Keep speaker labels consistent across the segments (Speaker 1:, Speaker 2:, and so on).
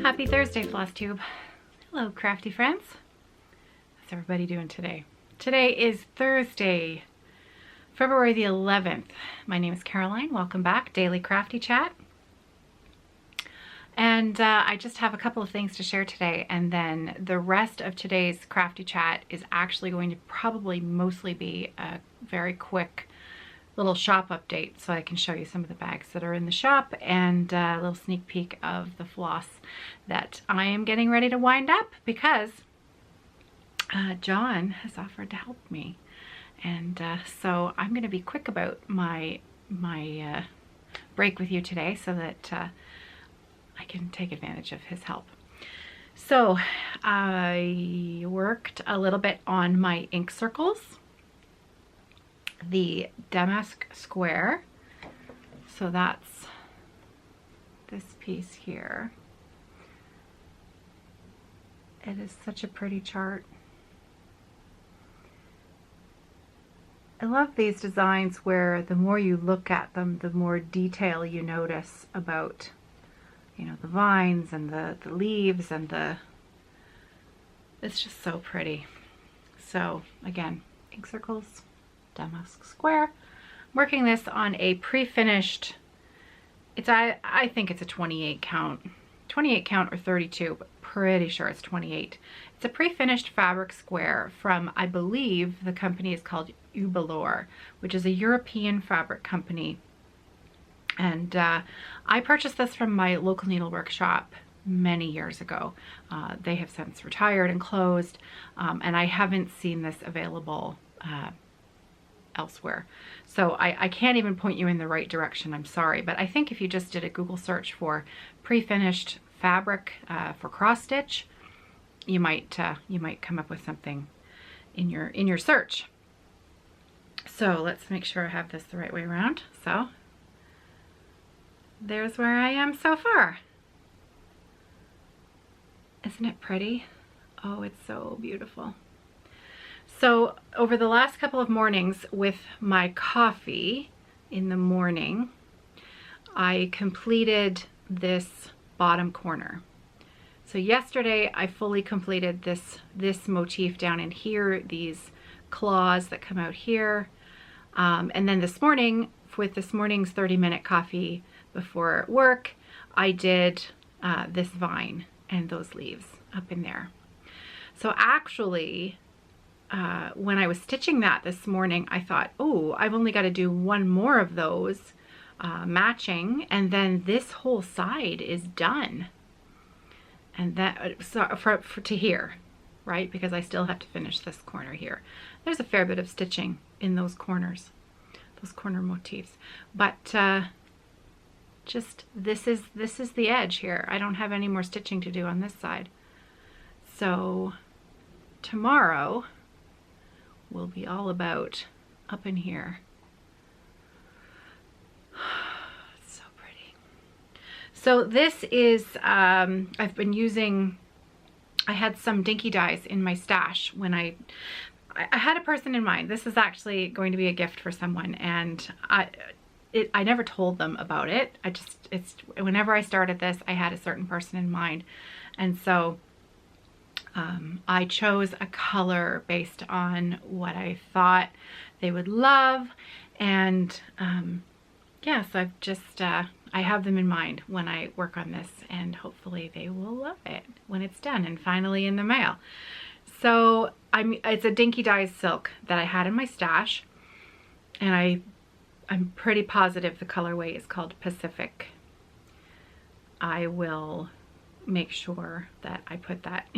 Speaker 1: Happy Thursday, Flosstube. Hello, crafty friends. How's everybody doing today? Today is Thursday, February the 11th. My name is Caroline. Welcome back, Daily Crafty Chat. And I just have a couple of things to share today, and then the rest of today's crafty chat is actually going to probably mostly be a very quick little shop update so I can show you some of the bags that are in the shop and a little sneak peek of the floss that I am getting ready to wind up because John has offered to help me. And so I'm going to be quick about my break with you today so that I can take advantage of his help. So I worked a little bit on my ink circles, the Damask Square. So that's this piece here. It is such a pretty chart. I love these designs where the more you look at them, the more detail you notice about, you know, the vines and the leaves and it's just so pretty. So again, ink circles, Damask Square. I'm working this on a pre-finished, I think it's a 28 count or 32, but pretty sure it's 28. It's a pre-finished fabric square from, I believe the company is called Ubhelor, which is a European fabric company. And I purchased this from my local needlework shop many years ago. They have since retired and closed, and I haven't seen this available elsewhere. So I can't even point you in the right direction, I'm sorry. But I think if you just did a Google search for pre-finished fabric for cross stitch, you might come up with something in your search. So let's make sure I have this the right way around. So there's where I am so far. Isn't it pretty? Oh, it's so beautiful. So over the last couple of mornings with my coffee in the morning, I completed this bottom corner. So yesterday I fully completed this motif down in here, these claws that come out here. And then this morning, with this morning's 30-minute coffee before work, I did this vine and those leaves up in there. So actually, when I was stitching that this morning, I thought, oh, I've only got to do one more of those matching, and then this whole side is done. And that, so to here, right? Because I still have to finish this corner here. There's a fair bit of stitching in those corners, those corner motifs. But just this is the edge here. I don't have any more stitching to do on this side. So tomorrow will be all about up in here. It's so pretty. So this is, I've been using, I had some Dinky Dyes in my stash when I had a person in mind. This is actually going to be a gift for someone, and I never told them about it. Whenever I started this, I had a certain person in mind. And so I chose a color based on what I thought they would love. And yeah, so I've just, I have them in mind when I work on this, and hopefully they will love it when it's done and finally in the mail. So it's a Dinky Dyes silk that I had in my stash, and I'm pretty positive the colorway is called Pacific. I will make sure that I put that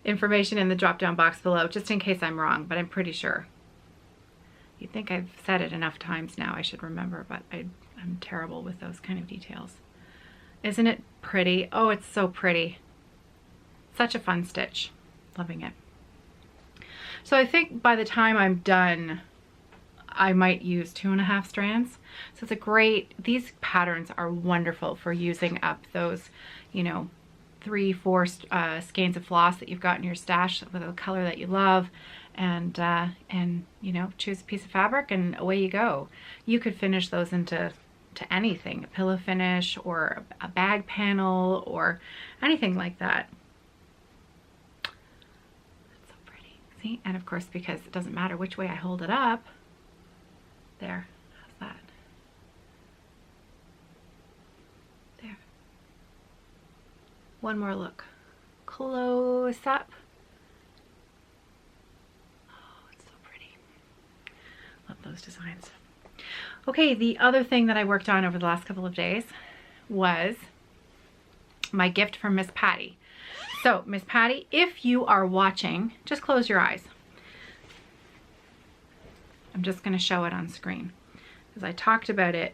Speaker 1: information in the drop-down box below, just in case I'm wrong, but I'm pretty sure. You'd think I've said it enough times now, I should remember, but I'm terrible with those kind of details. Isn't it pretty? Oh, it's so pretty. Such a fun stitch. Loving it. So I think by the time I'm done, I might use 2.5 strands. So it's a great, these patterns are wonderful for using up those, you know, 3-4 skeins of floss that you've got in your stash with a color that you love, and you know, choose a piece of fabric and away you go. You could finish those into to anything, a pillow finish or a bag panel or anything like that. That's so pretty. See? And of course, because it doesn't matter which way I hold it up, there, how's that? There. One more look. Close up. Oh, it's so pretty. Love those designs. Okay, the other thing that I worked on over the last couple of days was my gift from Miss Patty. So, Miss Patty, if you are watching, just close your eyes. I'm just going to show it on screen because I talked about it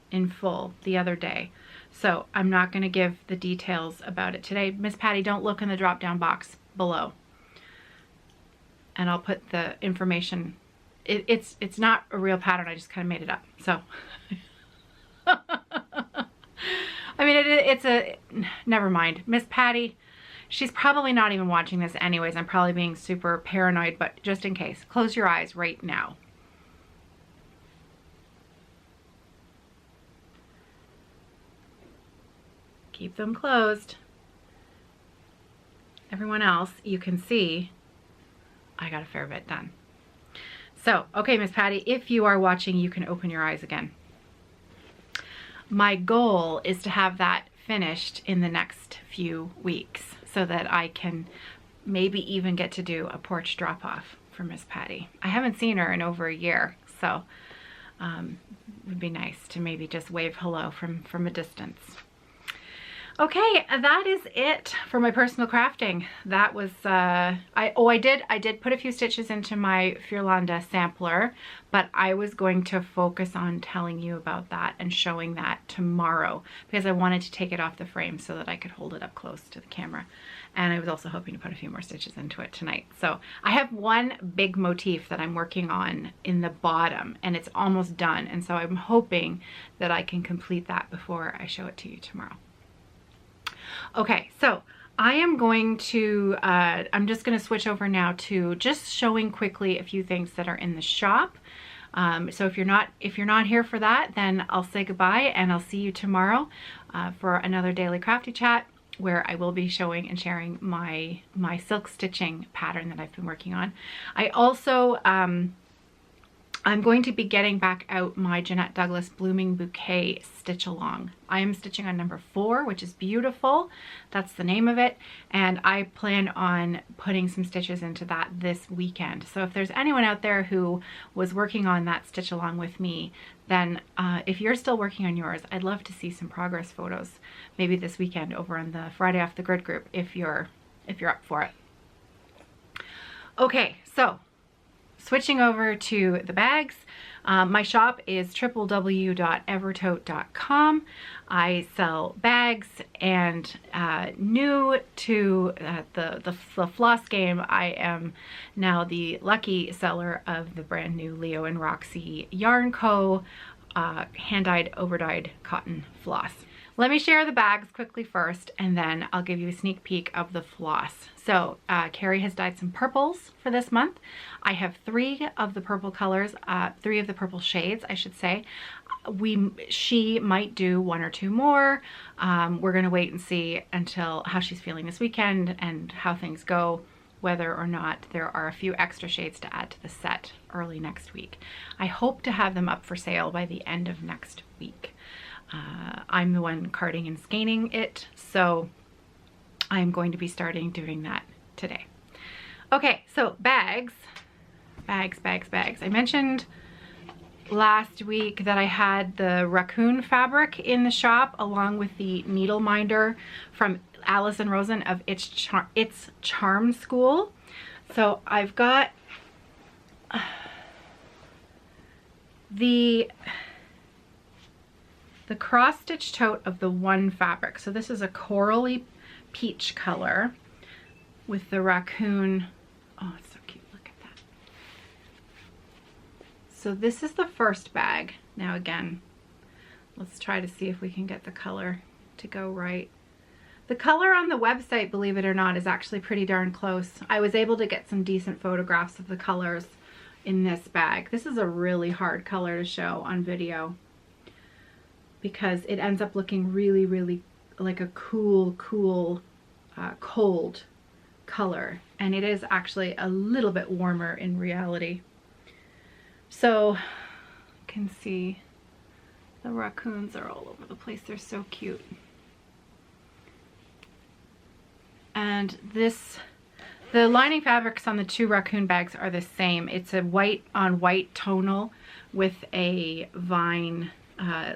Speaker 1: in full the other day. So I'm not going to give the details about it today. Miss Patty, don't look in the drop down box below. And I'll put the information. It's not a real pattern. I just kind of made it up. So I mean, it's a, never mind. Miss Patty, she's probably not even watching this anyways. I'm probably being super paranoid, but just in case, close your eyes right now. Keep them closed. Everyone else, you can see I got a fair bit done. So, okay, Miss Patty, if you are watching, you can open your eyes again. My goal is to have that finished in the next few weeks so that I can maybe even get to do a porch drop-off for Miss Patty. I haven't seen her in over a year, so it would be nice to maybe just wave hello from a distance. Okay, that is it for my personal crafting. That was, I did put a few stitches into my Furlanda sampler, but I was going to focus on telling you about that and showing that tomorrow because I wanted to take it off the frame so that I could hold it up close to the camera. And I was also hoping to put a few more stitches into it tonight. So I have one big motif that I'm working on in the bottom and it's almost done. And so I'm hoping that I can complete that before I show it to you tomorrow. Okay, so I am going to, I'm just going to switch over now to just showing quickly a few things that are in the shop. So if you're not here for that, then I'll say goodbye and I'll see you tomorrow for another daily crafty chat where I will be showing and sharing my silk stitching pattern that I've been working on. I also, I'm going to be getting back out my Jeanette Douglas Blooming Bouquet stitch along. I am stitching on number 4, which is beautiful. That's the name of it. And I plan on putting some stitches into that this weekend. So if there's anyone out there who was working on that stitch along with me, then if you're still working on yours, I'd love to see some progress photos maybe this weekend over on the Friday Off the Grid group if you're up for it. Okay, so switching over to the bags, my shop is www.evertote.com. I sell bags and new to the floss game, I am now the lucky seller of the brand new Leo and Roxy Yarn Co. hand-dyed, overdyed cotton floss. Let me share the bags quickly first, and then I'll give you a sneak peek of the floss. So Carrie has dyed some purples for this month. I have 3 of the purple colors, 3 of the purple shades, I should say. She might do 1 or 2 more. We're gonna wait and see until how she's feeling this weekend and how things go, whether or not there are a few extra shades to add to the set early next week. I hope to have them up for sale by the end of next week. I'm the one carding and scanning it, so I'm going to be starting doing that today. Okay, so bags. I mentioned last week that I had the raccoon fabric in the shop along with the needle minder from Alice and Rosen of It's Charm School. So I've got the cross-stitch tote of the one fabric. So this is a corally peach color with the raccoon. Oh, it's so cute. Look at that. So this is the first bag. Now again, let's try to see if we can get the color to go right. The color on the website, believe it or not, is actually pretty darn close. I was able to get some decent photographs of the colors in this bag. This is a really hard color to show on video. because it ends up looking really, really like a cool, cold color. And it is actually a little bit warmer in reality. So you can see the raccoons are all over the place. They're so cute. And the lining fabrics on the two raccoon bags are the same. It's a white on white tonal with a vine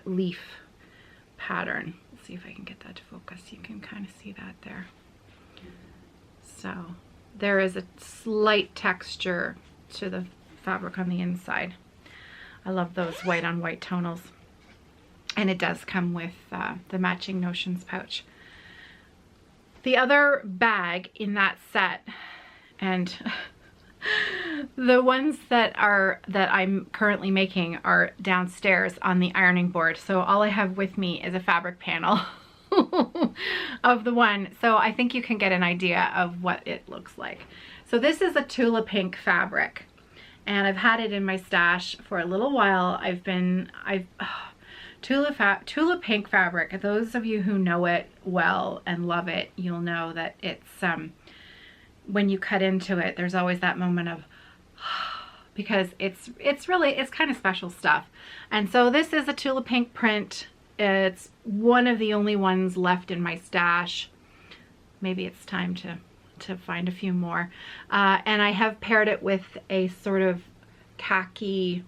Speaker 1: leaf pattern. Let's see if I can get that to focus. You can kind of see that there. So there is a slight texture to the fabric on the inside. I love those white on white tonals. And it does come with the matching Notions pouch. The other bag in that set, and the ones that I'm currently making are downstairs on the ironing board. So all I have with me is a fabric panel of the one. So I think you can get an idea of what it looks like. So this is a Tula Pink fabric, and I've had it in my stash for a little while. Tula Pink fabric, those of you who know it well and love it, you'll know that it's, when you cut into it, there's always that moment of, because it's kind of special stuff. And so this is a Tula Pink print. It's one of the only ones left in my stash. Maybe it's time to find a few more. And I have paired it with a sort of khaki,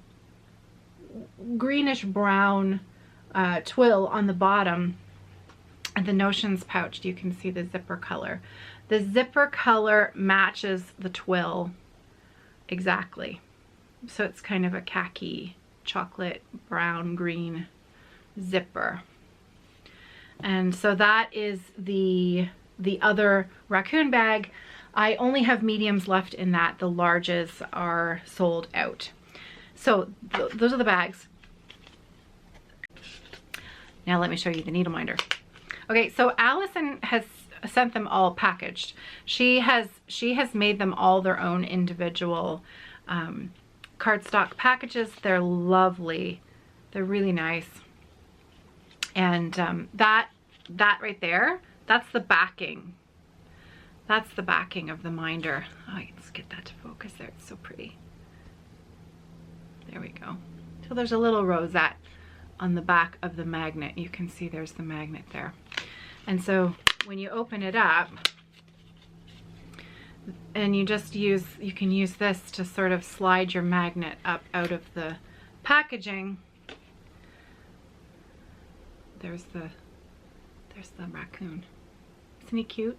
Speaker 1: greenish brown twill on the bottom. And the Notions pouch, you can see the zipper color. The zipper color matches the twill exactly. So it's kind of a khaki, chocolate, brown, green zipper. And so that is the other raccoon bag. I only have mediums left in that. The larges are sold out. So those are the bags. Now let me show you the needle minder. Okay, so Allison has sent them all packaged. She has made them all their own individual cardstock packages. They're lovely. They're really nice. And that right there, that's the backing. That's the backing of the minder. Oh, let's get that to focus there. It's so pretty. There we go. So there's a little rosette on the back of the magnet. You can see there's the magnet there. And so when you open it up, and you can use this to sort of slide your magnet up out of the packaging. There's the raccoon. Isn't he cute?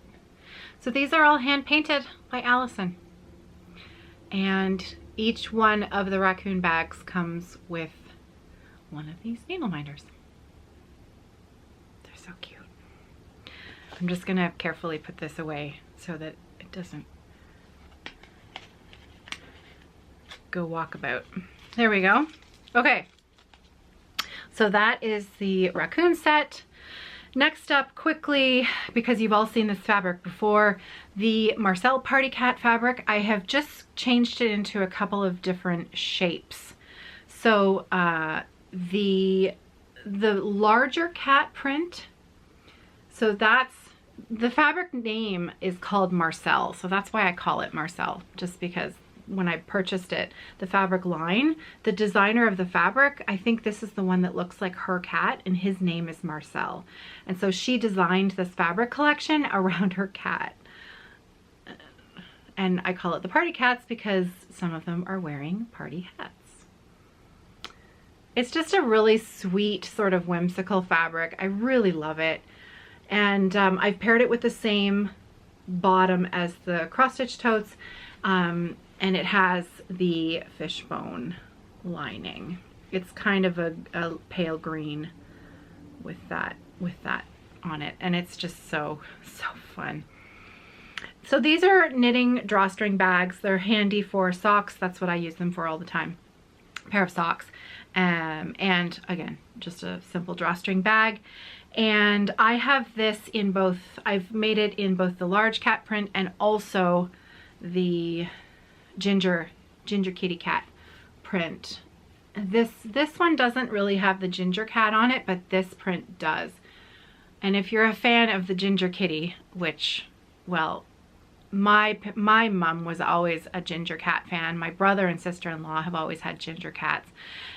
Speaker 1: So these are all hand painted by Allison. And each one of the raccoon bags comes with one of these needle minders. They're so cute. I'm just gonna carefully put this away so that it doesn't go walkabout. There we go. Okay, so that is the raccoon set. Next up, quickly, because you've all seen this fabric before, the Marcel Party Cat fabric. I have just changed it into a couple of different shapes. So the larger cat print, so that's, the fabric name is called Marcel, so that's why I call it Marcel, just because when I purchased it, the fabric line, the designer of the fabric, I think this is the one that looks like her cat, and his name is Marcel. And so she designed this fabric collection around her cat. And I call it the Party Cats because some of them are wearing party hats. It's just a really sweet, sort of whimsical fabric. I really love it. And I've paired it with the same bottom as the cross-stitch totes. And it has the fishbone lining. It's kind of a pale green with that on it, and it's just so fun. So these are knitting drawstring bags. They're handy for socks. That's what I use them for all the time. A pair of socks, and again, just a simple drawstring bag. And I have this in both. I've made it in both the large cat print and also the ginger kitty cat print, This one doesn't really have the ginger cat on it, but this print does. And if you're a fan of the ginger kitty, which, well, my mom was always a ginger cat fan. My brother and sister-in-law have always had ginger cats.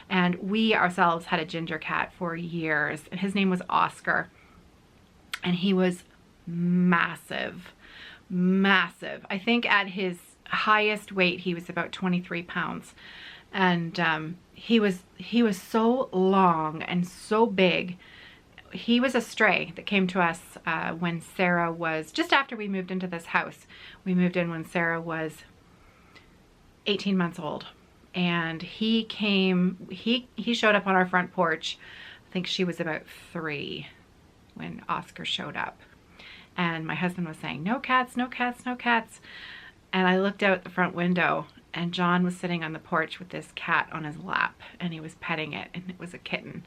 Speaker 1: And we ourselves had a ginger cat for years. His name was Oscar. And he was massive, massive. I think at his highest weight, he was about 23 pounds. And he was so long and so big. He was a stray that came to us when Sarah was, just after we moved into this house. We moved in when Sarah was 18 months old. And he came, he showed up on our front porch. I think she was about 3 when Oscar showed up. And my husband was saying, no cats, no cats, no cats. And I looked out the front window and John was sitting on the porch with this cat on his lap and he was petting it and it was a kitten.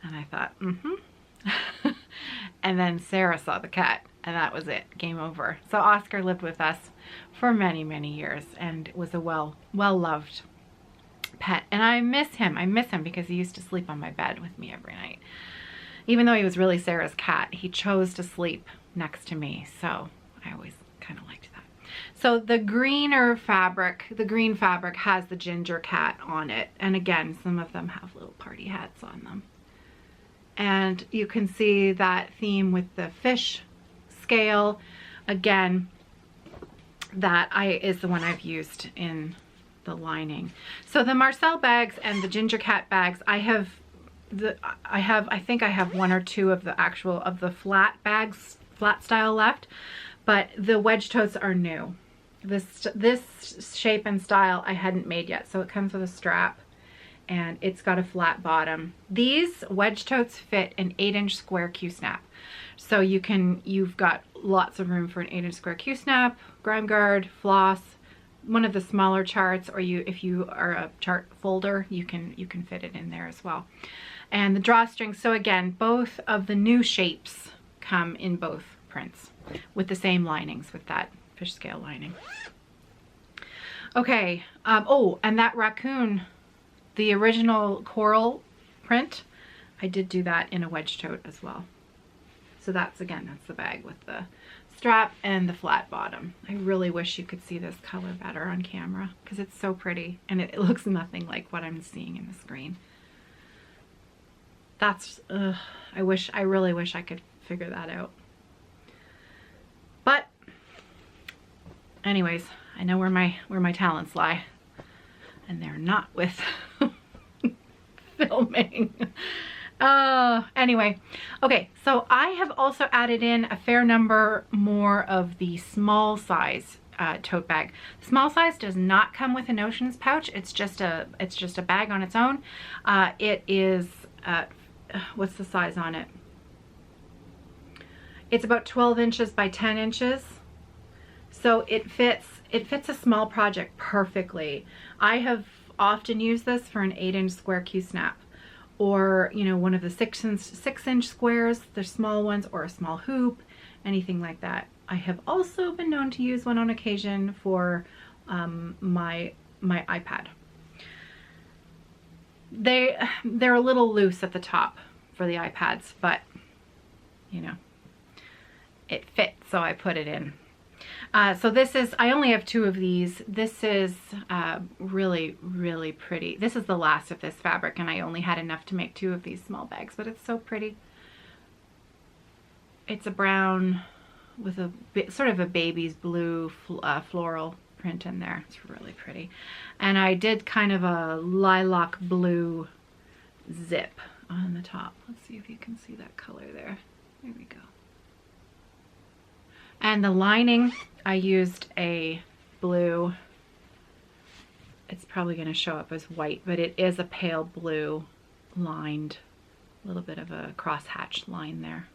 Speaker 1: And I thought, and then Sarah saw the cat and that was it, game over. So Oscar lived with us for many, many years and was a well-loved pet. And I miss him because he used to sleep on my bed with me every night. Even though he was really Sarah's cat, he chose to sleep next to me. So I always kind of liked that. So the green fabric has the ginger cat on it. And again, some of them have little party hats on them. And you can see that theme with the fish scale. Again, that is the one I've used in the lining. So the Marcel bags and the ginger cat bags, I think I have 1 or 2 of the flat bags, flat style left, but the wedge totes are new. This shape and style I hadn't made yet. So it comes with a strap and it's got a flat bottom. These wedge totes fit an 8-inch square Q-snap. So you've got lots of room for an 8-inch square Q-snap, grime guard, floss, one of the smaller charts, or if you are a chart folder, you can fit it in there as well. And the drawstring, so again, both of the new shapes come in both prints with the same linings, with that fish scale lining. Okay, oh, and that raccoon, the original coral print, I did do that in a wedge tote as well. So that's the bag with the strap and the flat bottom. I really wish you could see this color better on camera because it's so pretty and it looks nothing like what I'm seeing in the screen. That's, I really wish I could figure that out. But anyways, I know where my talents lie, and they're not with filming. Anyway, okay, so I have also added in a fair number more of the small size tote bag. The small size does not come with a notions pouch. It's just a bag on its own. It is what's the size on it? It's about 12 inches by 10 inches. So it fits a small project perfectly. I have often used this for an 8-inch square Q-snap, or one of the 6-inch squares, the small ones, or a small hoop, anything like that. I have also been known to use one on occasion for my iPad. They're a little loose at the top for the iPads, but it fits, so I put it in. So this is, I only have 2 of these. This is really, really pretty. This is the last of this fabric, and I only had enough to make 2 of these small bags, but it's so pretty. It's a brown with a sort of a baby's blue floral print in there. It's really pretty. And I did kind of a lilac blue zip on the top. Let's see if you can see that color there. There we go. And the lining, I used a blue. It's probably going to show up as white, but it is a pale blue lined, a little bit of a crosshatch line there.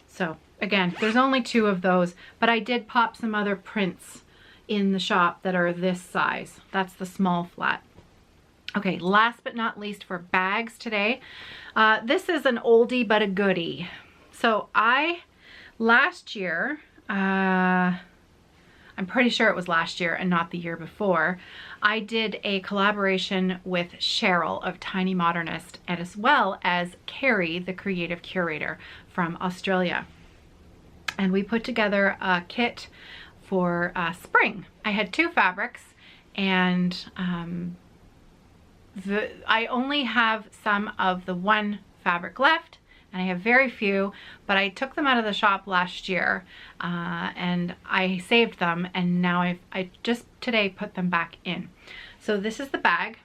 Speaker 1: So again, there's only 2 of those, but I did pop some other prints in the shop that are this size. That's the small flat. Okay, last but not least for bags today. This is an oldie but a goodie. So last year, I'm I'm pretty sure it was last year and not the year before, I did a collaboration with Shawl of Tiny Modernist, and as well as Carrie, the creative curator from Australia. And we put together a kit for spring. I had 2 fabrics, and I only have some of the one fabric left, and I have very few, but I took them out of the shop last year and I saved them, and now I just today put them back in. So this is the bag.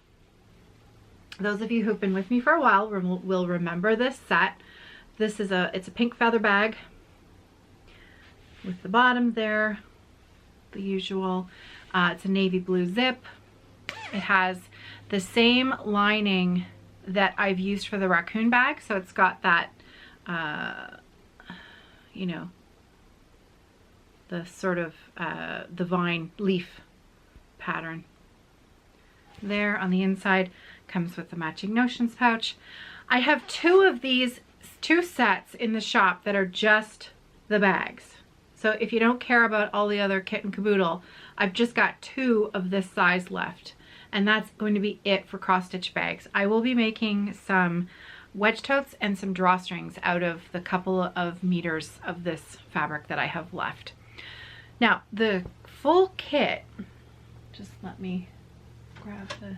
Speaker 1: Those of you who've been with me for a while will remember this set. This is it's a pink feather bag with the bottom there, the usual. It's a navy blue zip. It has the same lining that I've used for the raccoon bag, so it's got that you know, the sort of the vine leaf pattern there on the inside. Comes with the matching notions pouch. I have 2 of these 2 sets in the shop that are just the bags. So if you don't care about all the other kit and caboodle, I've just got 2 of this size left, and that's going to be it for cross stitch bags. I will be making some wedge totes and some drawstrings out of the couple of meters of this fabric that I have left. Now the full kit, just let me grab the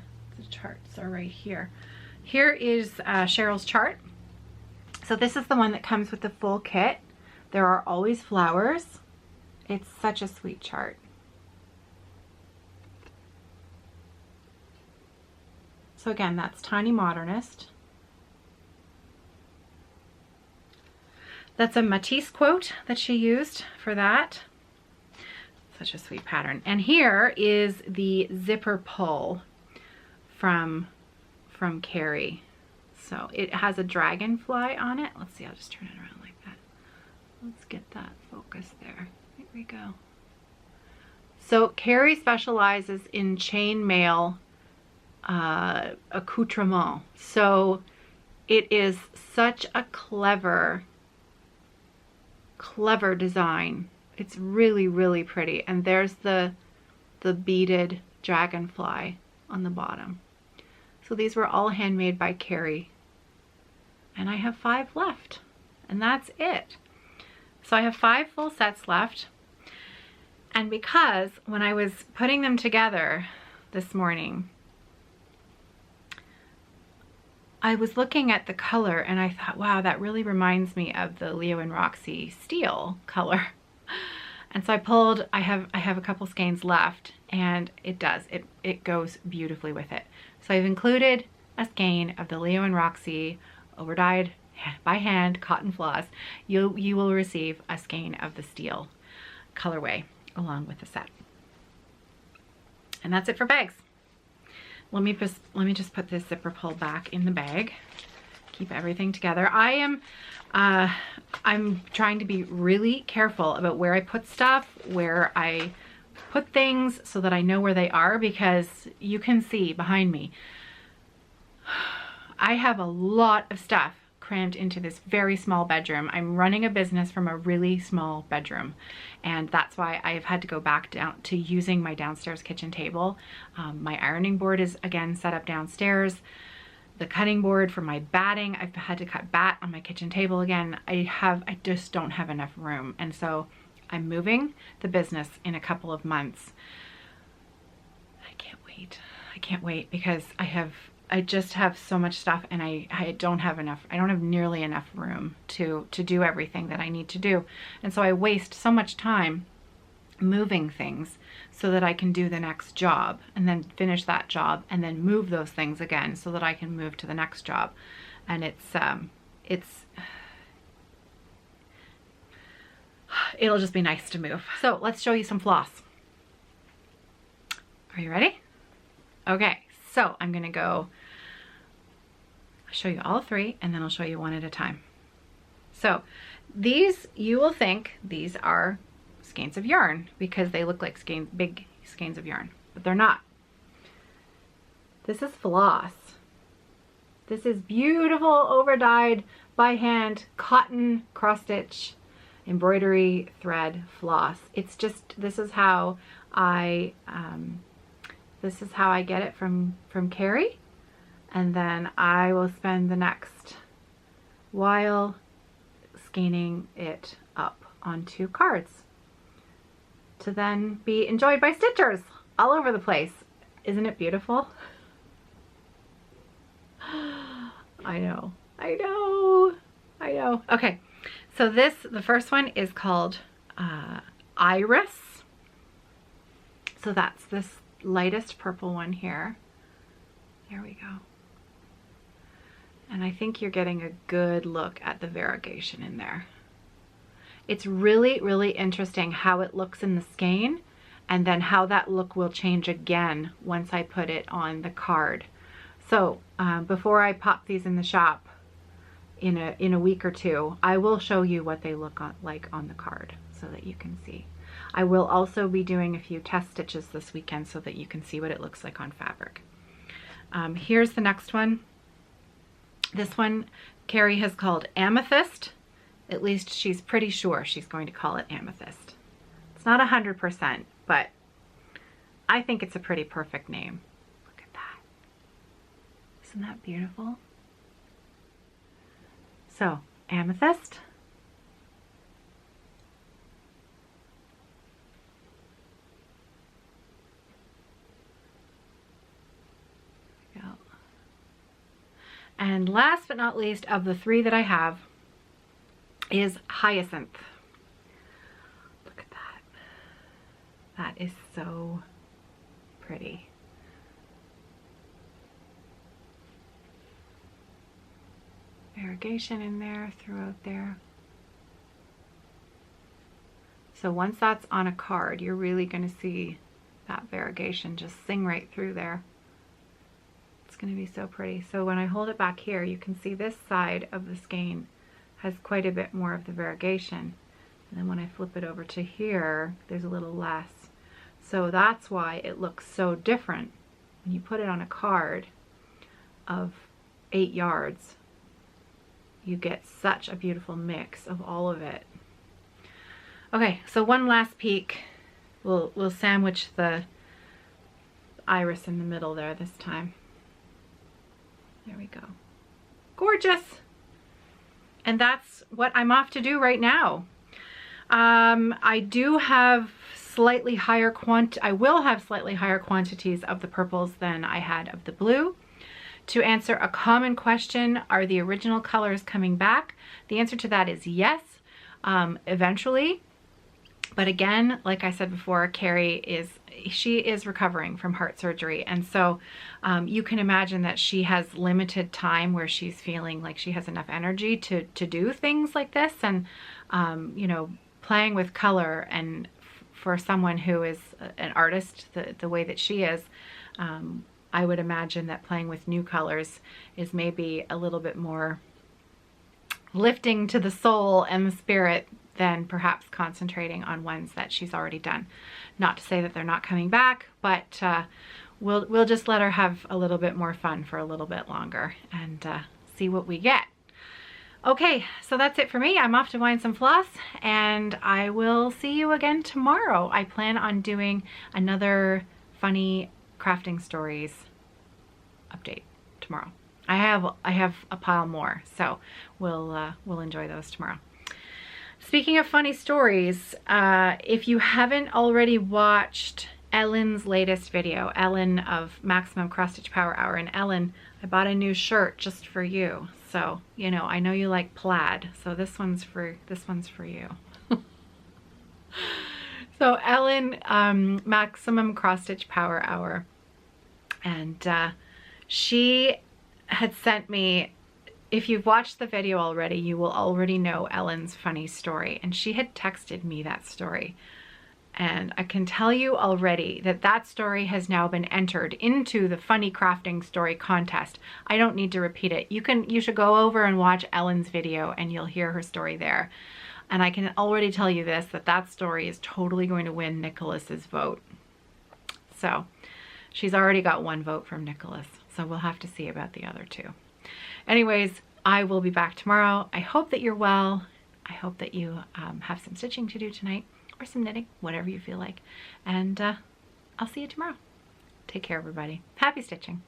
Speaker 1: charts are right here. Here is Cheryl's chart. So this is the one that comes with the full kit. There are always flowers. It's such a sweet chart. So again, that's Tiny Modernist. That's a Matisse quote that she used for that. Such a sweet pattern. And here is the zipper pull from Carrie. So it has a dragonfly on it. Let's see, I'll just turn it around like that. Let's get that focus there. There we go. So Carrie specializes in chainmail accoutrement. So it is such a clever design. It's really, really pretty. And there's the beaded dragonfly on the bottom. So these were all handmade by Carrie. And I have 5 left. And that's it. So I have 5 full sets left. And because when I was putting them together this morning, I was looking at the color and I thought, wow, that really reminds me of the Leo and Roxy steel color. And so I have a couple skeins left, and it does. It goes beautifully with it. So I've included a skein of the Leo and Roxy overdyed by hand cotton floss. You will receive a skein of the steel colorway along with the set. And that's it for bags. Let me just put this zipper pull back in the bag. Keep everything together. I'm trying to be really careful about where I put stuff, where I put things, so that I know where they are, because you can see behind me, I have a lot of stuff crammed into this very small bedroom. I'm running a business from a really small bedroom, and that's why I've had to go back down to using my downstairs kitchen table. My ironing board is again set up downstairs. The cutting board for my batting, I've had to cut bat on my kitchen table again. I just don't have enough room, and so I'm moving the business in a couple of months. I can't wait. I can't wait, because I just have so much stuff, and I don't have nearly enough room to do everything that I need to do. And so I waste so much time moving things so that I can do the next job, and then finish that job, and then move those things again so that I can move to the next job. And it'll just be nice to move. So let's show you some floss. Are you ready? Okay, so I'm gonna go show you all 3, and then I'll show you one at a time. So these, you will think these are skeins of yarn because they look like big skeins of yarn, but they're not. This is floss. This is beautiful overdyed by hand cotton cross stitch. embroidery, thread, floss. It's just, this is how I get it from Carrie. And then I will spend the next while scanning it up onto cards to then be enjoyed by stitchers all over the place. Isn't it beautiful? I know. Okay, so the first one is called Iris. So that's this lightest purple one here. There we go. And I think you're getting a good look at the variegation in there. It's really, really interesting how it looks in the skein, and then how that look will change again once I put it on the card. So before I pop these in the shop in a week or two, I will show you what they look like on the card so that you can see. I will also be doing a few test stitches this weekend so that you can see what it looks like on fabric. Here's the next one. This one Carrie has called Amethyst. At least she's pretty sure she's going to call it Amethyst. It's not 100%, but I think it's a pretty perfect name. Look at that. Isn't that beautiful? So, Amethyst. There we go. And last but not least of the three that I have is Hyacinth. Look at that. That is so pretty. Variegation in there, throughout there. So once that's on a card, you're really going to see that variegation just sing right through there. It's going to be so pretty. So when I hold it back here, you can see this side of the skein has quite a bit more of the variegation. And then when I flip it over to here, there's a little less. So that's why it looks so different. When you put it on a card of 8 yards, you get such a beautiful mix of all of it. Okay, so one last peek. We'll sandwich the iris in the middle there this time. There we go. Gorgeous. And that's what I'm off to do right now. I do have slightly higher I will have slightly higher quantities of the purples than I had of the blue. To answer a common question, are the original colors coming back? The answer to that is yes, eventually. But again, like I said before, Carrie is recovering from heart surgery. And so you can imagine that she has limited time where she's feeling like she has enough energy to do things like this. And, you know, playing with color, and for someone who is an artist the way that she is, I would imagine that playing with new colors is maybe a little bit more lifting to the soul and the spirit than perhaps concentrating on ones that she's already done. Not to say that they're not coming back, but we'll just let her have a little bit more fun for a little bit longer and see what we get. Okay, so that's it for me. I'm off to wind some floss, and I will see you again tomorrow. I plan on doing another funny crafting stories update tomorrow. I have a pile more, so we'll enjoy those tomorrow. Speaking of funny stories, if you haven't already watched Ellen's latest video, Ellen of Maximum Cross Stitch Power Hour, and Ellen, I bought a new shirt just for you. So, you know, I know you like plaid, so this one's for you. So Ellen, Maximum Cross Stitch Power Hour, and she had sent me, if you've watched the video already, you will already know Ellen's funny story, and she had texted me that story. And I can tell you already that that story has now been entered into the funny crafting story contest. I don't need to repeat it. You should go over and watch Ellen's video and you'll hear her story there. And I can already tell you this, that story is totally going to win Nicholas's vote. So she's already got 1 vote from Nicholas, so we'll have to see about the other 2. Anyways, I will be back tomorrow. I hope that you're well. I hope that you have some stitching to do tonight, or some knitting, whatever you feel like. And I'll see you tomorrow. Take care, everybody. Happy stitching.